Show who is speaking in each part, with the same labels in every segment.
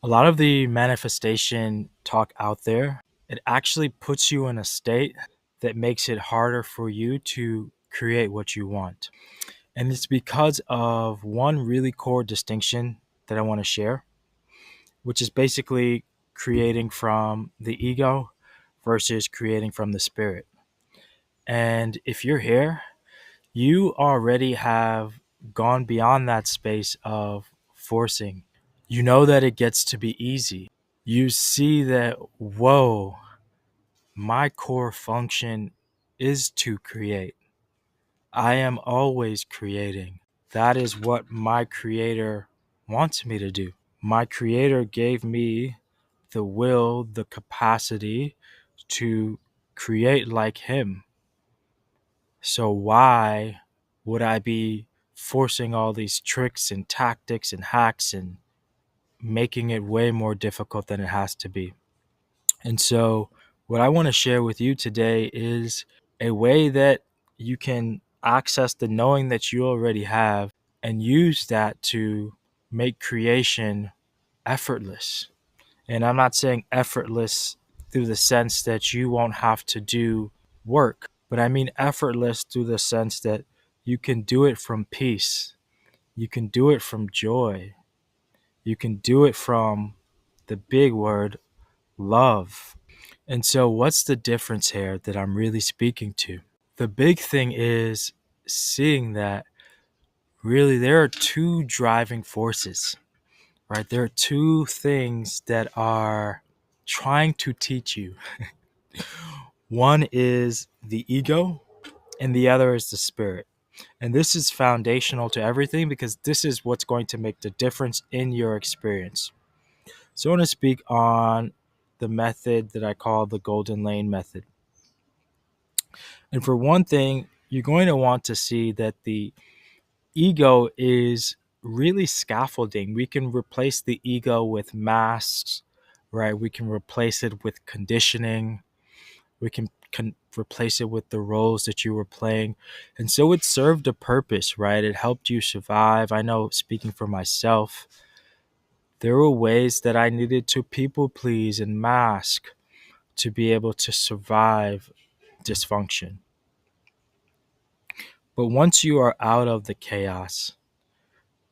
Speaker 1: A lot of the manifestation talk out there, it actually puts you in a state that makes it harder for you to create what you want. And it's because of one really core distinction that I want to share, which is basically creating from the ego versus creating from the spirit. And if you're here, you already have gone beyond that space of forcing. You know that it gets to be easy. You see that, whoa, my core function is to create. I am always creating. That is what my creator wants me to do. My creator gave me the will, the capacity to create like him. So why would I be forcing all these tricks and tactics and hacks and making it way more difficult than it has to be? And so what I want to share with you today is a way that you can access the knowing that you already have and use that to make creation effortless. And I'm not saying effortless through the sense that you won't have to do work, but I mean effortless through the sense that you can do it from peace. You can do it from joy. You can do it from the big word, love. And so, what's the difference here that I'm really speaking to? The big thing is seeing that really there are two driving forces, right? There are two things that are trying to teach you. One is the ego, and the other is the spirit. And this is foundational to everything because this is what's going to make the difference in your experience. So, I want to speak on the method that I call the Golden Lane method. And for one thing, you're going to want to see that the ego is really scaffolding. We can replace the ego with masks, right? We can replace it with conditioning. We can replace it with the roles that you were playing. And so it served a purpose, right? It helped you survive. I know, speaking for myself, there were ways that I needed to people please and mask to be able to survive dysfunction. But once you are out of the chaos,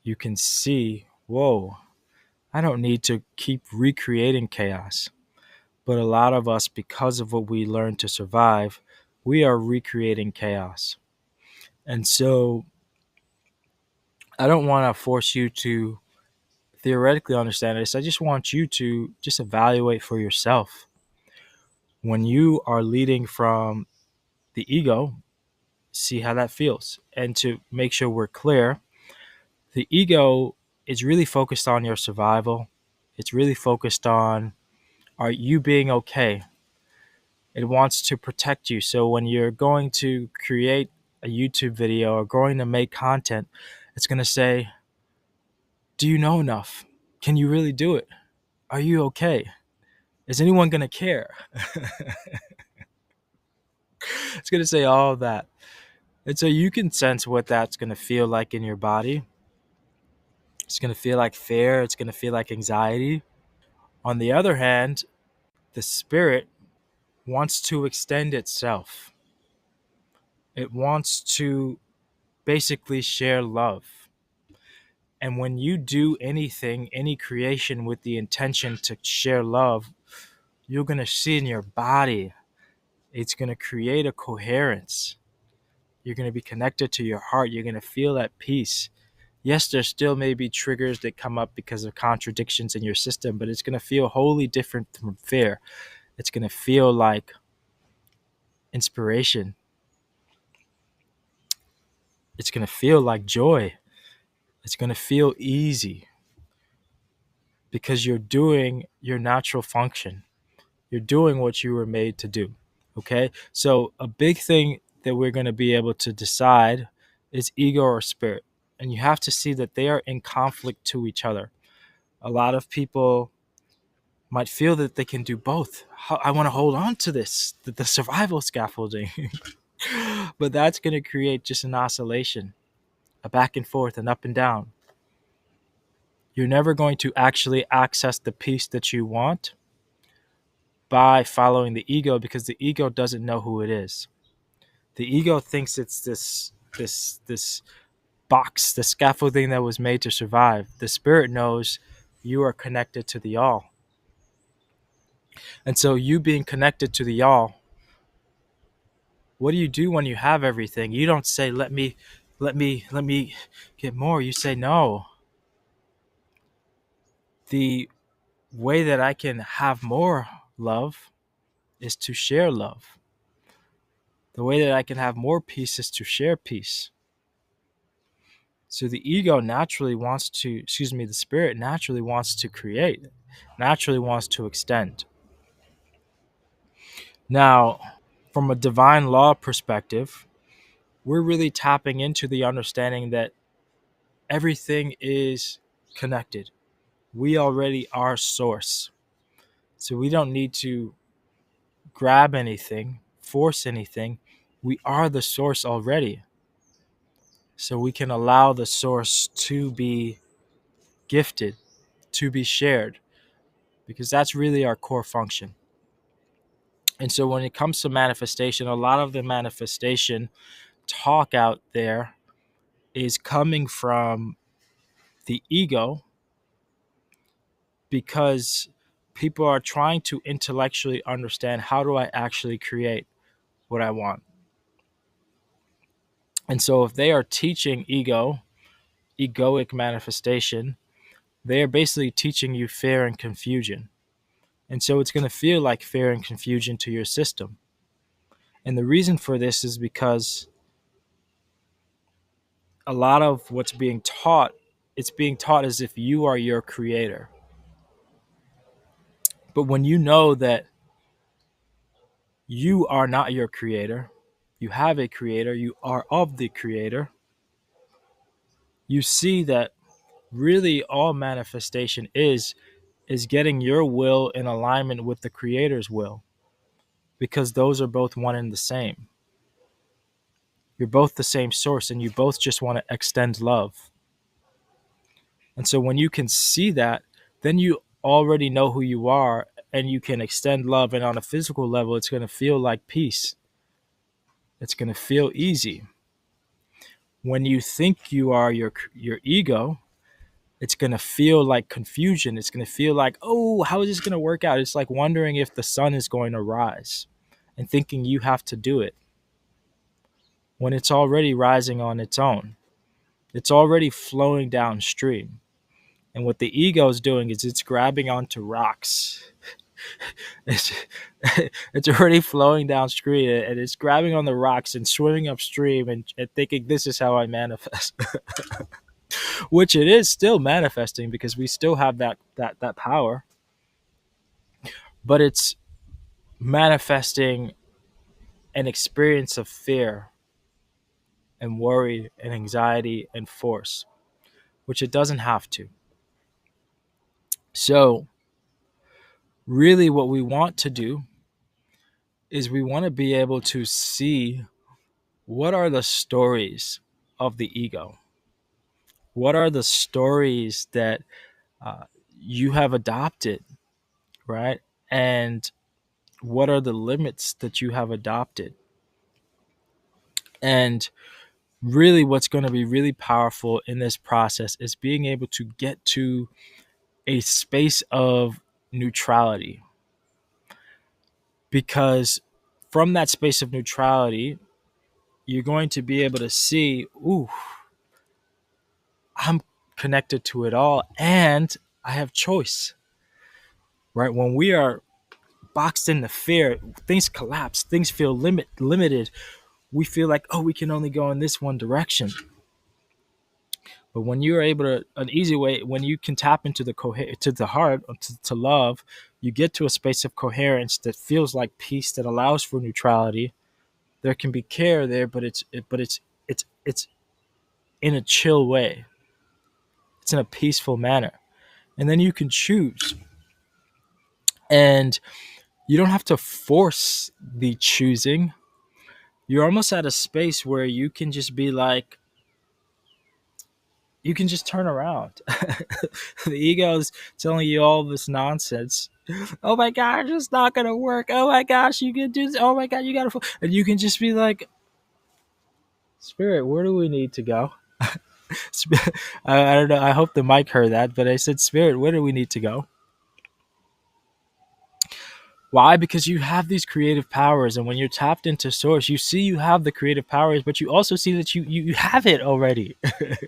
Speaker 1: you can see, whoa, I don't need to keep recreating chaos. But a lot of us, because of what we learned to survive, we are recreating chaos. And so I don't want to force you to theoretically understand this. I just want you to just evaluate for yourself. When you are leading from the ego, see how that feels. And to make sure we're clear, the ego is really focused on your survival. It's really focused on, are you being okay? It wants to protect you. So when you're going to create a YouTube video or going to make content, it's going to say, do you know enough? Can you really do it? Are you okay? Is anyone going to care? It's going to say all of that. And so you can sense what that's going to feel like in your body. It's going to feel like fear. It's going to feel like anxiety. On the other hand, the spirit wants to extend itself. It wants to basically share love. And when you do anything, any creation with the intention to share love, you're going to see in your body, it's going to create a coherence. You're going to be connected to your heart. You're going to feel at peace. Yes, there still may be triggers that come up because of contradictions in your system, but it's going to feel wholly different from fear. It's going to feel like inspiration. It's going to feel like joy. It's going to feel easy because you're doing your natural function. You're doing what you were made to do. Okay? So, a big thing that we're going to be able to decide is ego or spirit. And you have to see that they are in conflict to each other. A lot of people might feel that they can do both. I want to hold on to this, the survival scaffolding. But that's going to create just an oscillation, a back and forth, an up and down. You're never going to actually access the peace that you want by following the ego, because the ego doesn't know who it is. The ego thinks it's this box, the scaffolding that was made to survive. The spirit knows you are connected to the all. And so you being connected to the all, what do you do when you have everything? You don't say, let me get more. You say, no. The way that I can have more love is to share love. The way that I can have more peace is to share peace. So the ego naturally wants to, the spirit naturally wants to create, naturally wants to extend. Now, from a divine law perspective, we're really tapping into the understanding that everything is connected. We already are source. So we don't need to grab anything, force anything. We are the source already. So we can allow the source to be gifted, to be shared, because that's really our core function. And so when it comes to manifestation, a lot of the manifestation talk out there is coming from the ego, because people are trying to intellectually understand, how do I actually create what I want? And so if they are teaching egoic manifestation, they are basically teaching you fear and confusion. And so it's going to feel like fear and confusion to your system. And the reason for this is because a lot of what's being taught, it's being taught as if you are your creator. But when you know that you are not your creator, you have a creator, you are of the creator, you see that really all manifestation is getting your will in alignment with the creator's will, because those are both one and the same. You're both the same source, and you both just want to extend love. And so when you can see that, then you already know who you are, and you can extend love. And on a physical level, it's going to feel like peace. It's going to feel easy. When you think you are your ego, it's going to feel like confusion. It's going to feel like, oh, how is this going to work out? It's like wondering if the sun is going to rise and thinking you have to do it when it's already rising on its own. It's already flowing downstream. And what the ego is doing is it's grabbing onto rocks. It's, it's already flowing downstream, and it's grabbing on the rocks and swimming upstream, and thinking, this is how I manifest. Which it is still manifesting, because we still have that power. But it's manifesting an experience of fear and worry and anxiety and force, which it doesn't have to. So really what we want to do is we want to be able to see, what are the stories of the ego? What are the stories that uh, you have adopted, right? And what are the limits that you have adopted? And really what's going to be really powerful in this process is being able to get to a space of neutrality, because from that space of neutrality, you're going to be able to see, ooh, I'm connected to it all, and I have choice, right? When we are boxed into fear, things collapse, things feel limited. We feel like, oh, we can only go in this one direction. But when you're able to, an easy way, when you can tap into to the heart, to love, you get to a space of coherence that feels like peace, that allows for neutrality. There can be care there, but it's in a chill way. It's in a peaceful manner, and then you can choose, and you don't have to force the choosing. You're almost at a space where you can just be like, you can just turn around. The ego is telling you all this nonsense. Oh my gosh, it's not gonna work. Oh my gosh, you can do this. Oh my god, you gotta. And you can just be like, Spirit, where do we need to go? I don't know. I hope the mic heard that, but I said, Spirit, where do we need to go? Why? Because you have these creative powers, and when you're tapped into Source, you see you have the creative powers, but you also see that you have it already.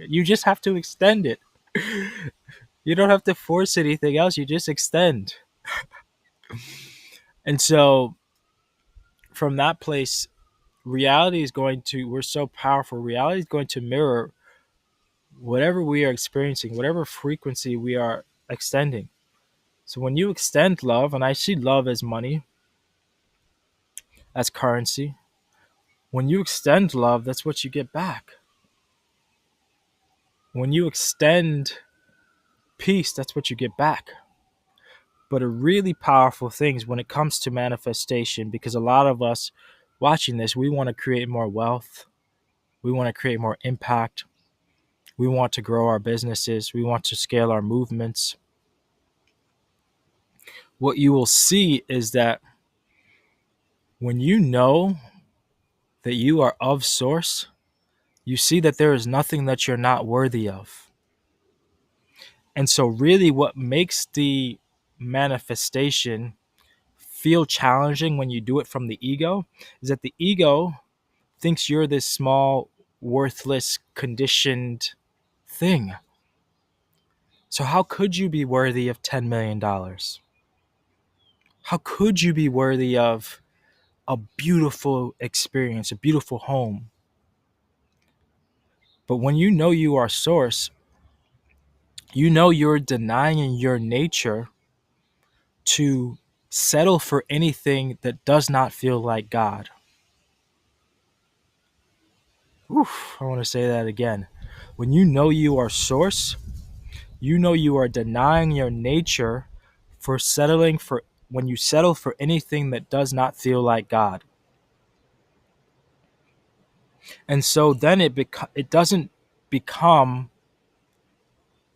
Speaker 1: You just have to extend it. You don't have to force anything else. You just extend. And so, from that place, reality is going to. We're so powerful. Reality is going to mirror whatever we are experiencing, whatever frequency we are extending. So when you extend love, and I see love as money, as currency, when you extend love, that's what you get back. When you extend peace, that's what you get back. But a really powerful thing is when it comes to manifestation, because a lot of us watching this, we want to create more wealth. We want to create more impact. We want to grow our businesses. We want to scale our movements. What you will see is that when you know that you are of Source, you see that there is nothing that you're not worthy of. And so, really, what makes the manifestation feel challenging when you do it from the ego is that the ego thinks you're this small, worthless, conditioned thing. So, how could you be worthy of $10 million? How could you be worthy of a beautiful experience, a beautiful home? But when you know you are Source, you know you're denying your nature to settle for anything that does not feel like God. Oof, I want to say that again. When you know you are Source, you know you are denying your nature for settling for when you settle for anything that does not feel like God. And so then it doesn't become,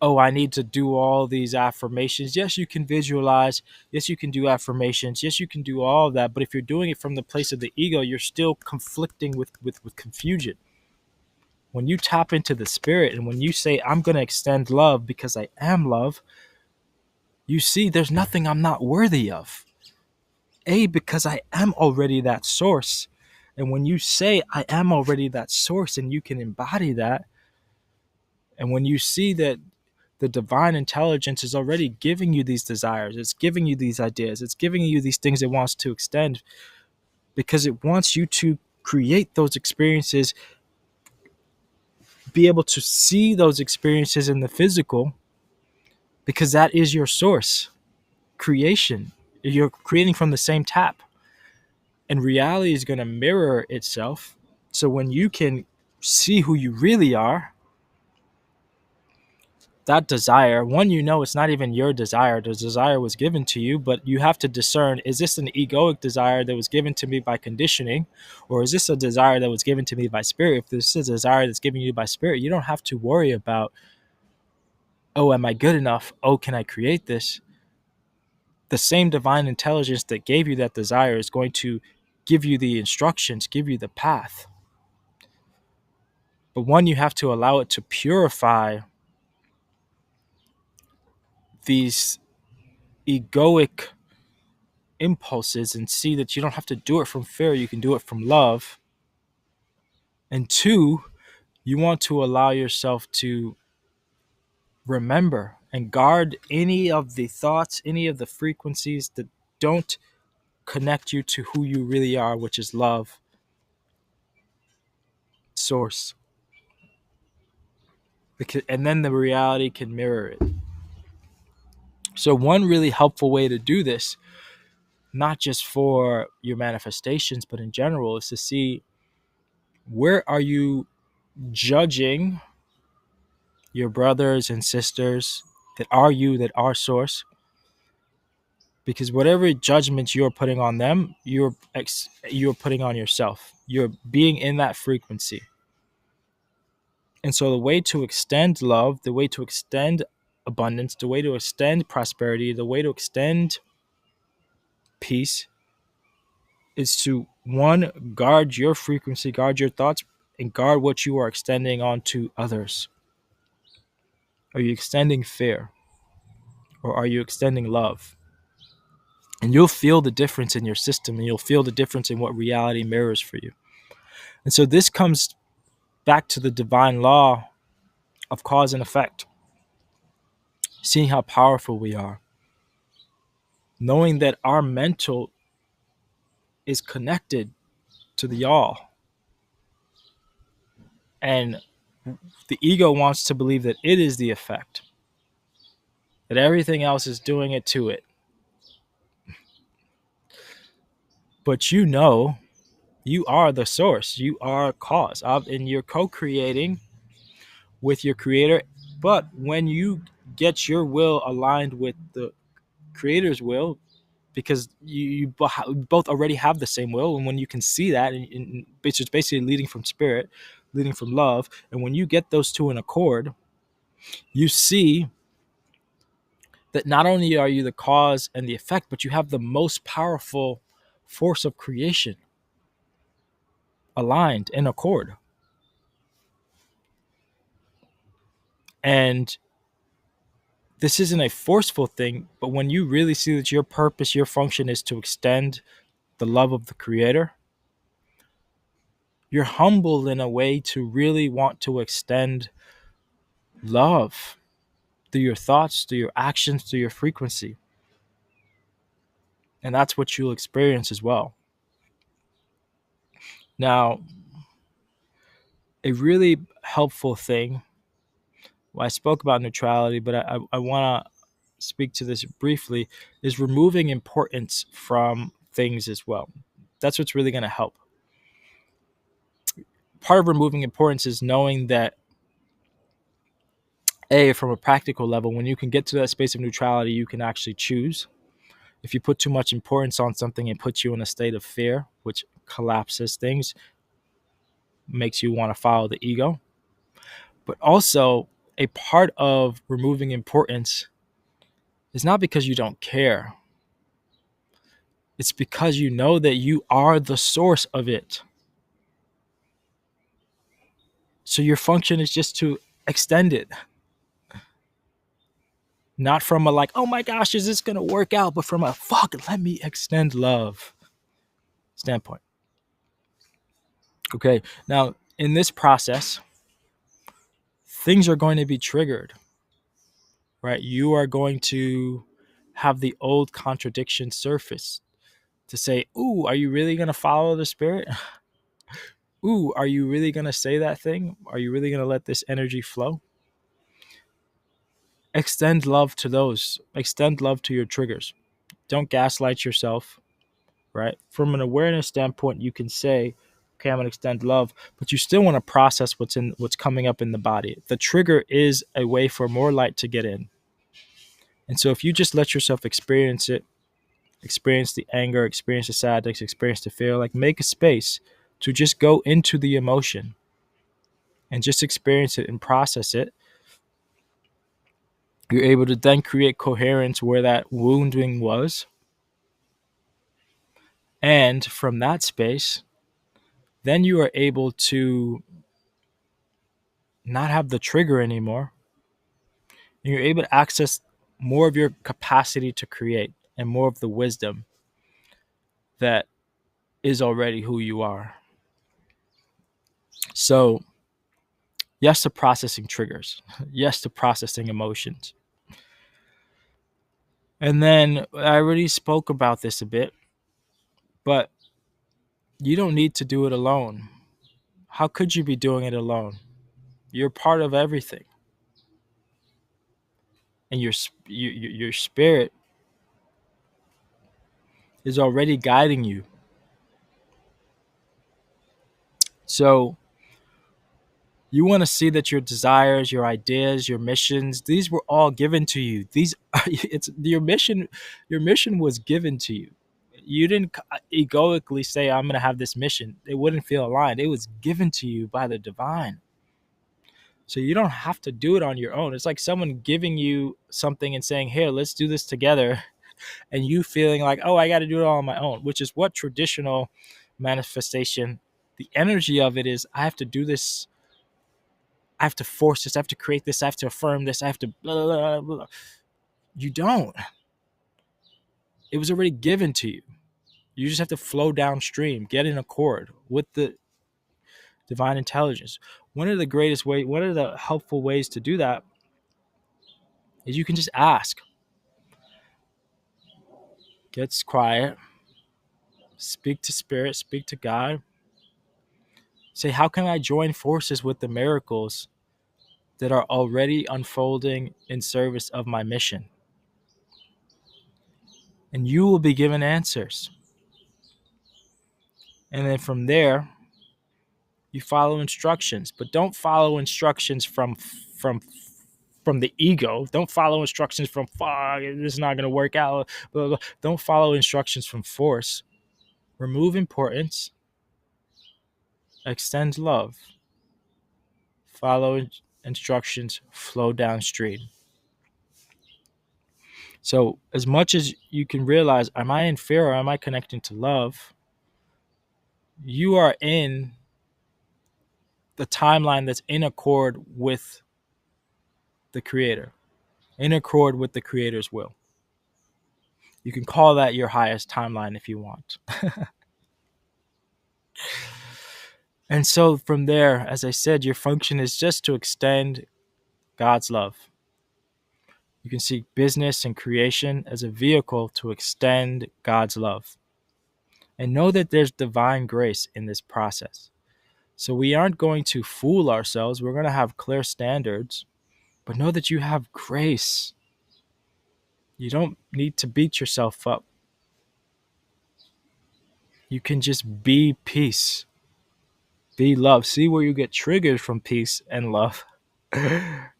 Speaker 1: oh, I need to do all these affirmations. Yes, you can visualize. Yes, you can do affirmations. Yes, you can do all of that. But if you're doing it from the place of the ego, you're still conflicting with confusion. When you tap into the spirit and when you say, I'm going to extend love because I am love, you see there's nothing I'm not worthy of. Because I am already that Source. And when you say, I am already that Source, and you can embody that, and when you see that the divine intelligence is already giving you these desires, it's giving you these ideas, it's giving you these things it wants to extend because it wants you to create those experiences, be able to see those experiences in the physical, because that is your source creation. You're creating from the same tap, and reality is going to mirror itself. So when you can see who you really are, that desire, one, you know it's not even your desire. The desire was given to you, but you have to discern, is this an egoic desire that was given to me by conditioning, or is this a desire that was given to me by spirit? If this is a desire that's given you by spirit, you don't have to worry about, oh, am I good enough? Oh, can I create this? The same divine intelligence that gave you that desire is going to give you the instructions, give you the path. But one, you have to allow it to purify these egoic impulses and see that you don't have to do it from fear, you can do it from love. And two, you want to allow yourself to remember and guard any of the thoughts, any of the frequencies that don't connect you to who you really are, which is love, Source. And then the reality can mirror it. So one really helpful way to do this, not just for your manifestations, but in general, is to see, where are you judging your brothers and sisters that are you, that are Source? Because whatever judgments you're putting on them, you're putting on yourself. You're being in that frequency. And so the way to extend love, the way to extend abundance, the way to extend prosperity, the way to extend peace is to, one, guard your frequency, guard your thoughts, and guard what you are extending onto others. Are you extending fear, or are you extending love? And you'll feel the difference in your system, and you'll feel the difference in what reality mirrors for you. And so this comes back to the divine law of cause and effect, seeing how powerful we are, knowing that our mental is connected to the all. And the ego wants to believe that it is the effect, that everything else is doing it to it. But you know, you are the source, you are cause of, and you're co-creating with your creator. But when you get your will aligned with the creator's will, because you both already have the same will, and when you can see that, and it's basically leading from spirit, leading from love, and when you get those two in accord, you see that not only are you the cause and the effect, but you have the most powerful force of creation aligned in accord. And this isn't a forceful thing, but when you really see that your purpose, your function is to extend the love of the creator, you're humbled in a way to really want to extend love through your thoughts, through your actions, through your frequency. And that's what you'll experience as well. Now, a really helpful thing, well, I spoke about neutrality, but I want to speak to this briefly, is removing importance from things as well. That's what's really going to help. Part of removing importance is knowing that, from a practical level, when you can get to that space of neutrality, you can actually choose. If you put too much importance on something, it puts you in a state of fear, which collapses things, makes you want to follow the ego. But also, a part of removing importance is not because you don't care. It's because you know that you are the source of it. So your function is just to extend it. Not from a like, oh my gosh, is this going to work out? But from a fuck, let me extend love standpoint. Okay, now in this process, things are going to be triggered, right? You are going to have the old contradiction surface to say, ooh, are you really going to follow the spirit? Ooh, are you really going to say that thing? Are you really going to let this energy flow? Extend love to those. Extend love to your triggers. Don't gaslight yourself, right? From an awareness standpoint, you can say, okay, I'm going to extend love, but you still want to process what's coming up in the body. The trigger is a way for more light to get in. And so if you just let yourself experience it, experience the anger, experience the sadness, experience the fear, like make a space to just go into the emotion and just experience it and process it, you're able to then create coherence where that wounding was. And from that space, then you are able to not have the trigger anymore. And you're able to access more of your capacity to create and more of the wisdom that is already who you are. So, yes to processing triggers. Yes to processing emotions. And then I already spoke about this a bit, but you don't need to do it alone. How could you be doing it alone? You're part of everything. And your spirit is already guiding you. So you want to see that your desires, your ideas, your missions, these were all given to you. These it's your mission. Your mission was given to you. You didn't egoically say, I'm going to have this mission. It wouldn't feel aligned. It was given to you by the divine. So you don't have to do it on your own. It's like someone giving you something and saying, here, let's do this together. And you feeling like, oh, I got to do it all on my own, which is what traditional manifestation, the energy of it is, I have to do this. I have to force this. I have to create this. I have to affirm this. I have to blah, blah, blah. You don't. It was already given to you. You just have to flow downstream, get in accord with the divine intelligence. One of the helpful ways to do that is you can just ask. Get quiet, speak to spirit, speak to God. Say, how can I join forces with the miracles that are already unfolding in service of my mission? And you will be given answers. And then from there, you follow instructions, but don't follow instructions from the ego. Don't follow instructions from this is not going to work out. Blah, blah. Don't follow instructions from force. Remove importance. Extend love. Follow instructions. Flow downstream. So as much as you can realize, am I in fear or am I connecting to love? You are in the timeline that's in accord with the creator, in accord with the creator's will. You can call that your highest timeline if you want. And so from there, as I said, your function is just to extend God's love. You can see business and creation as a vehicle to extend God's love. And know that there's divine grace in this process. So we aren't going to fool ourselves. We're going to have clear standards, but know that you have grace. You don't need to beat yourself up. You can just be peace, be love. See where you get triggered from peace and love.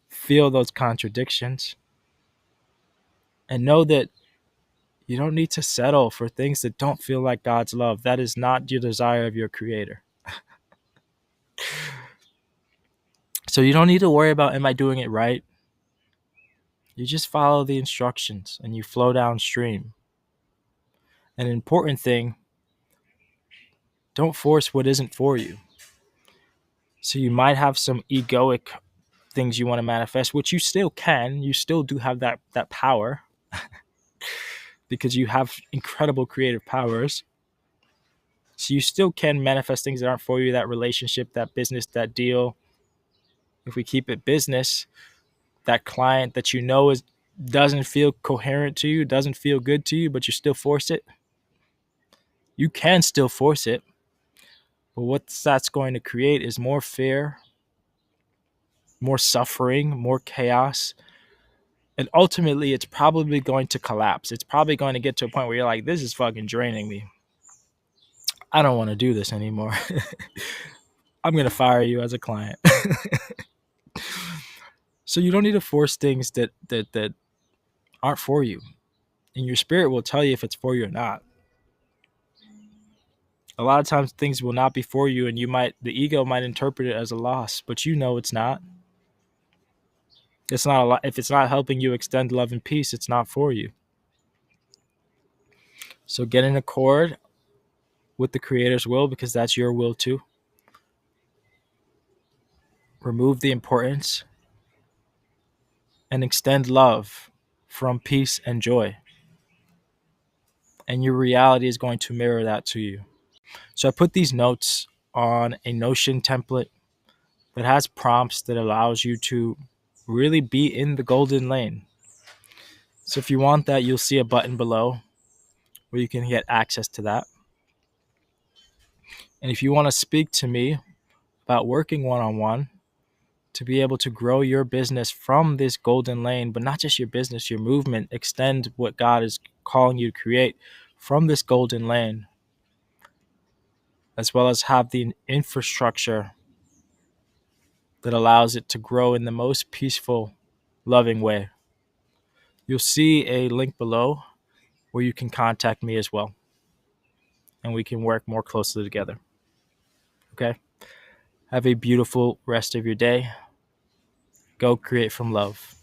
Speaker 1: Feel those contradictions. And know that you don't need to settle for things that don't feel like God's love. That is not your desire of your creator. So you don't need to worry about, am I doing it right? You just follow the instructions and you flow downstream. An important thing, don't force what isn't for you. So you might have some egoic things you want to manifest, which you still can. You still do have that power because you have incredible creative powers. So you still can manifest things that aren't for you, that relationship, that business, that deal. If we keep it business, that client that you know doesn't feel coherent to you, doesn't feel good to you, but you still force it. You can still force it. But what that's going to create is more fear, more suffering, more chaos. And ultimately, it's probably going to collapse. It's probably going to get to a point where you're like, this is fucking draining me. I don't want to do this anymore. I'm going to fire you as a client. So you don't need to force things that aren't for you. And your spirit will tell you if it's for you or not. A lot of times things will not be for you, and the ego might interpret it as a loss, but you know it's not. It's not a lot. If it's not helping you extend love and peace, it's not for you. So get in accord with the creator's will, because that's your will too. Remove the importance and extend love from peace and joy. And your reality is going to mirror that to you. So I put these notes on a Notion template that has prompts that allows you to really be in the golden lane. So if you want that, you'll see a button below where you can get access to that. And if you want to speak to me about working one-on-one to be able to grow your business from this golden lane, but not just your business, your movement, extend what God is calling you to create from this golden lane, as well as have the infrastructure that allows it to grow in the most peaceful, loving way. You'll see a link below where you can contact me as well, and we can work more closely together. Okay? Have a beautiful rest of your day. Go create from love.